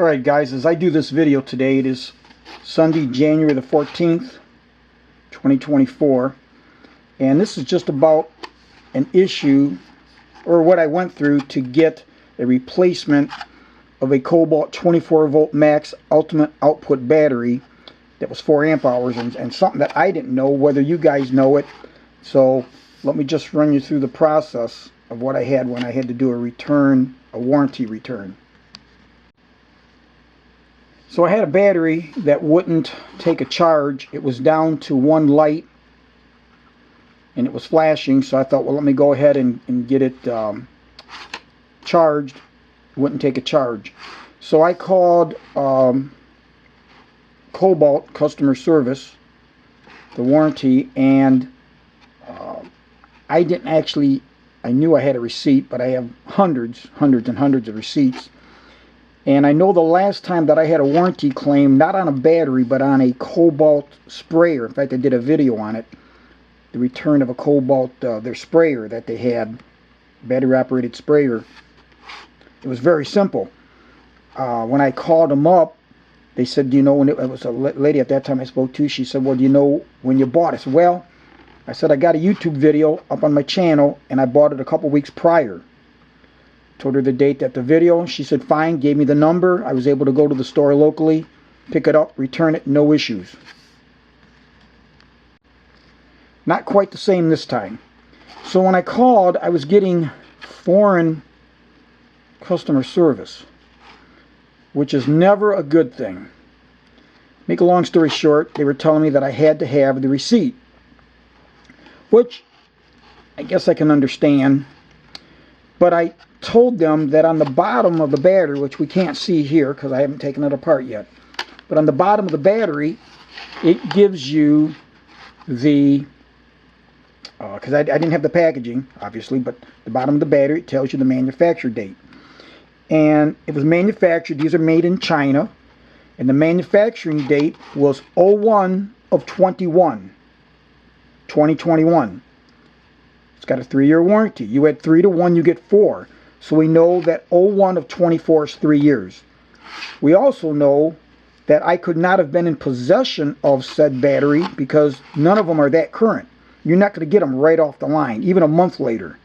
Alright guys, as I do this video today, it is Sunday, January the 14th, 2024, and this is just about an issue, or what I went through to get a replacement of a Kobalt 24v max ultimate output battery that was 4 amp hours, and something that I didn't know, whether you guys know it. So let me just run you through the process of what I had when I had to do a warranty return. So I had a battery that wouldn't take a charge. It was down to one light and it was flashing, so I thought, well, let me go ahead and get it charged. It wouldn't take a charge. So I called Kobalt customer service, the warranty, and I didn't actually, I knew I had a receipt, but I have hundreds and hundreds of receipts. And I know the last time that I had a warranty claim, not on a battery, but on a Kobalt sprayer. In fact, I did a video on it. The return of a Kobalt, their sprayer that they had, battery-operated sprayer. It was very simple. When I called them up, they said, do you know when it was a lady at that time I spoke to, she said, well, do you know when you bought it? I said, well, I said, I got a YouTube video up on my channel, and I bought it a couple weeks prior. Told her the date that the video. She said fine, gave me the number. I was able to go to the store locally, pick it up, return it, no issues. Not quite the same this time. So when I called, I was getting foreign customer service, which is never a good thing. Make a long story short, they were telling me that I had to have the receipt, which I guess I can understand. But I told them that on the bottom of the battery, which we can't see here because I haven't taken it apart yet, but on the bottom of the battery, it gives you the, because I didn't have the packaging, obviously, but the bottom of the battery, it tells you the manufacture date. And it was manufactured, these are made in China, and the manufacturing date was 01 of 21, 2021. It's got a 3-year warranty. You add 3 to 1, you get 4. So we know that 01 of 24 is 3 years. We also know that I could not have been in possession of said battery because none of them are that current. You're not going to get them right off the line, even a month later.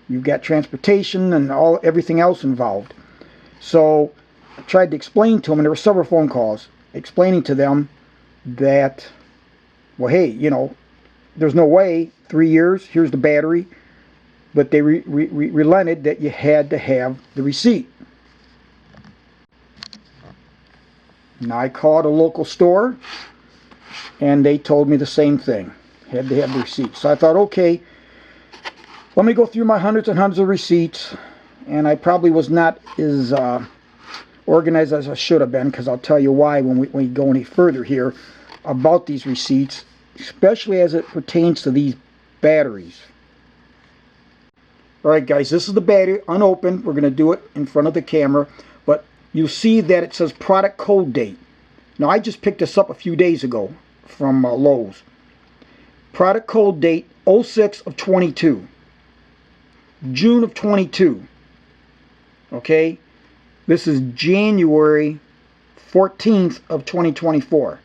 You've got transportation and everything else involved. So I tried to explain to them, and there were several phone calls, explaining to them that, well, hey, you know, there's no way, 3 years, here's the battery. But they relented that you had to have the receipt. Now I called a local store, and they told me the same thing. Had to have the receipt. So I thought, okay, let me go through my hundreds and hundreds of receipts. And I probably was not as organized as I should have been, because I'll tell you why when we go any further here about these receipts, especially as it pertains to these batteries. Alright guys, this is the battery unopened. We're going to do it in front of the camera, but you see that it says product code date. Now I just picked this up a few days ago from Lowe's. Product code date 06 of 22, June of 22. Okay, this is January 14th of 2024.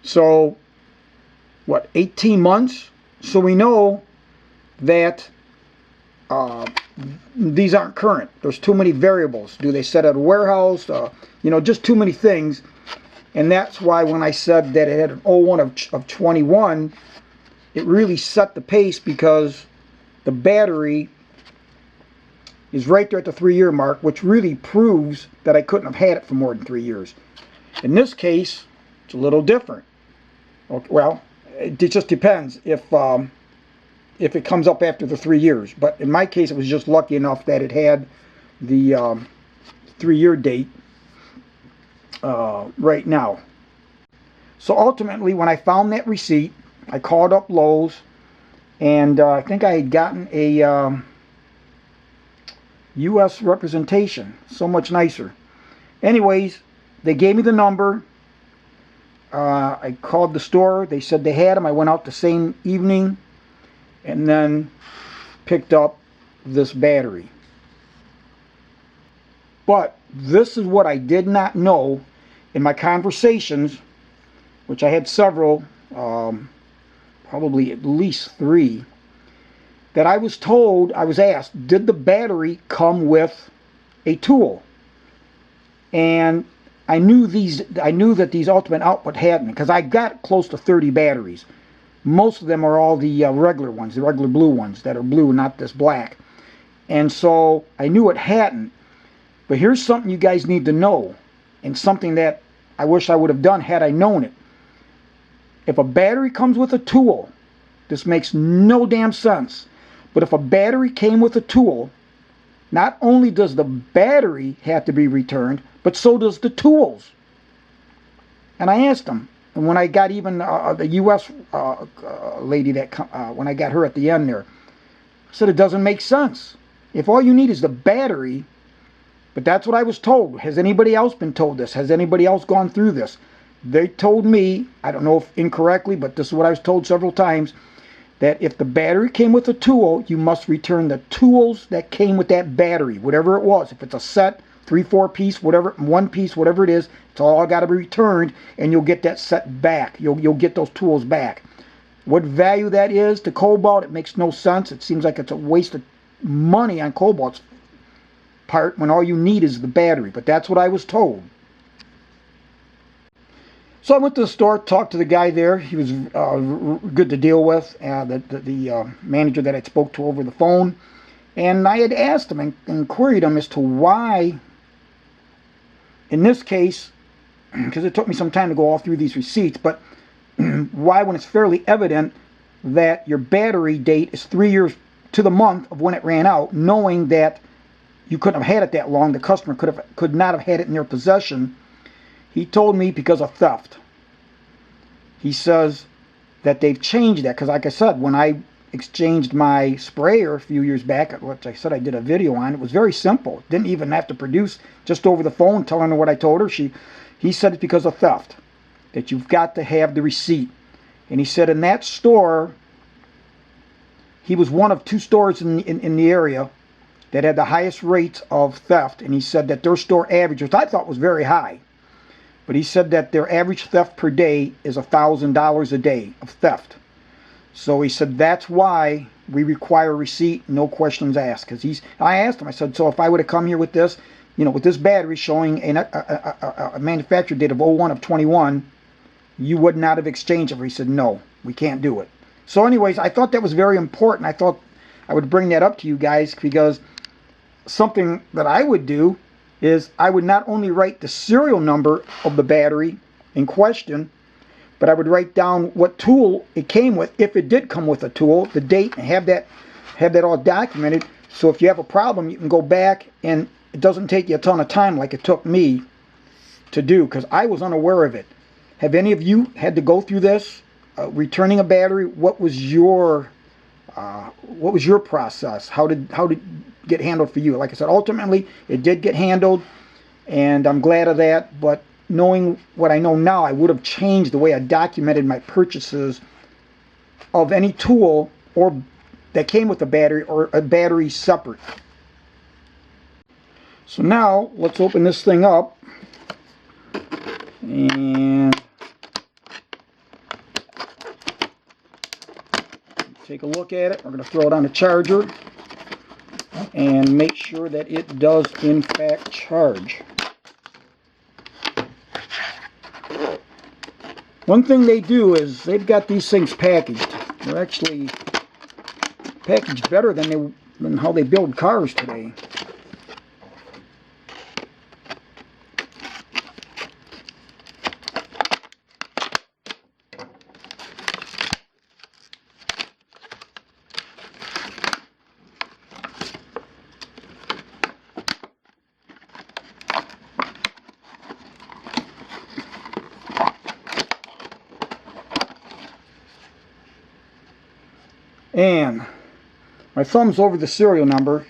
So what, 18 months? So we know that these aren't current. There's too many variables. Do they set at a warehouse? You know, just too many things. And that's why when I said that it had an 01 of 21, it really set the pace, because the battery is right there at the 3-year mark, which really proves that I couldn't have had it for more than 3 years. In this case, it's a little different. Okay, well, it just depends if it comes up after the 3 years. But in my case, it was just lucky enough that it had the 3-year date right now. So ultimately, when I found that receipt, I called up Lowe's, and I think I had gotten a U.S. representation. So much nicer. Anyways, they gave me the number. I called the store. They said they had them. I went out the same evening and then picked up this battery. But this is what I did not know in my conversations, which I had several, probably at least 3, that I was told, I was asked, did the battery come with a tool? And I knew that these Ultimate Output hadn't, because I got close to 30 batteries. Most of them are all the regular ones, the regular blue ones that are blue, not this black. And so I knew it hadn't. But here's something you guys need to know, and something that I wish I would have done had I known it. If a battery comes with a tool, this makes no damn sense, but if a battery came with a tool, not only does the battery have to be returned, but so does the tools. And I asked them, and when I got even the U.S. Lady, that when I got her at the end there, I said it doesn't make sense. If all you need is the battery, but that's what I was told. Has anybody else been told this? Has anybody else gone through this? They told me, I don't know if incorrectly, but this is what I was told several times, that if the battery came with a tool, you must return the tools that came with that battery, whatever it was. If it's a set, 3-4 piece, whatever, 1 piece, whatever it is, it's all got to be returned, and you'll get that set back. You'll get those tools back. What value that is to Kobalt, it makes no sense. It seems like it's a waste of money on Kobalt's part when all you need is the battery, but that's what I was told. So I went to the store, talked to the guy there. He was good to deal with, the manager that I spoke to over the phone. And I had asked him and queried him as to why, in this case, because it took me some time to go all through these receipts, but why, when it's fairly evident that your battery date is 3 years to the month of when it ran out, knowing that you couldn't have had it that long, the customer could not have had it in their possession. He told me because of theft. He says that they've changed that, because like I said, when I exchanged my sprayer a few years back, which I said I did a video on, it was very simple. Didn't even have to produce, just over the phone, telling her what I told her. He said it's because of theft, that you've got to have the receipt. And he said in that store, he was one of 2 stores in the area that had the highest rates of theft, and he said that their store average, which I thought was very high, but he said that their average theft per day is $1,000 a day of theft. So he said that's why we require a receipt, no questions asked. Because I asked him, I said, so if I would have come here with this, with this battery showing a manufacturer date of 01 of 21, you would not have exchanged it. He said, no, we can't do it. So anyways, I thought that was very important. I thought I would bring that up to you guys, because something that I would do is I would not only write the serial number of the battery in question, but I would write down what tool it came with, if it did come with a tool, the date, and have that all documented. So if you have a problem, you can go back, and it doesn't take you a ton of time like it took me to do, because I was unaware of it. Have any of you had to go through this, returning a battery? What was your process? How did it get handled for you? Like I said, ultimately it did get handled, and I'm glad of that. But knowing what I know now, I would have changed the way I documented my purchases of any tool or that came with a battery, or a battery separate. So now let's open this thing up and take a look at it. We're going to throw it on the charger and make sure that it does in fact charge. One thing they do is they've got these things packaged. They're actually packaged better than how they build cars today. And my thumb's over the serial number,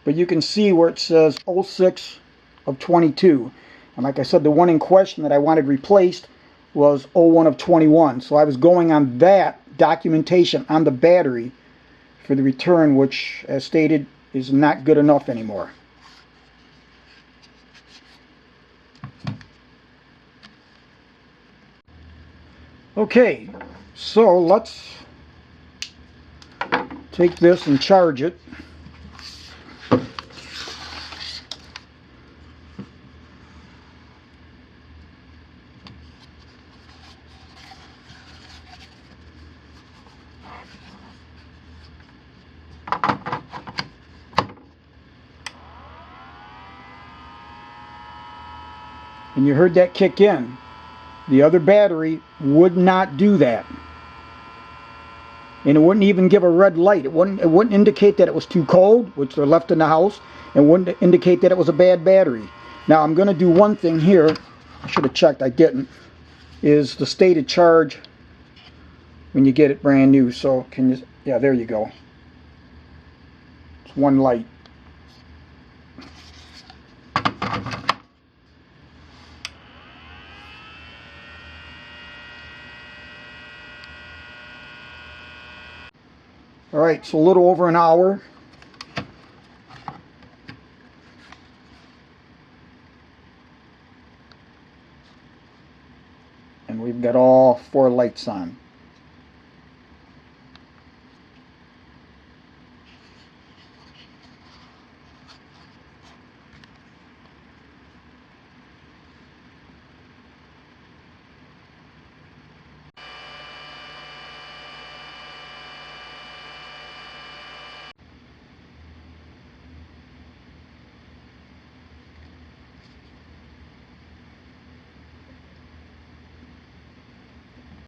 but you can see where it says 06 of 22. And like I said, the one in question that I wanted replaced was 01 of 21. So I was going on that documentation on the battery for the return, which, as stated, is not good enough anymore. Okay, so let's take this and charge it. And you heard that kick in. The other battery would not do that. And it wouldn't even give a red light. It wouldn't indicate that it was too cold, which they're left in the house, and wouldn't indicate that it was a bad battery. Now I'm going to do one thing here. I should have checked, I didn't. Is the state of charge when you get it brand new. So can you, yeah, there you go. It's one light. All right, so a little over an hour. And we've got all 4 lights on.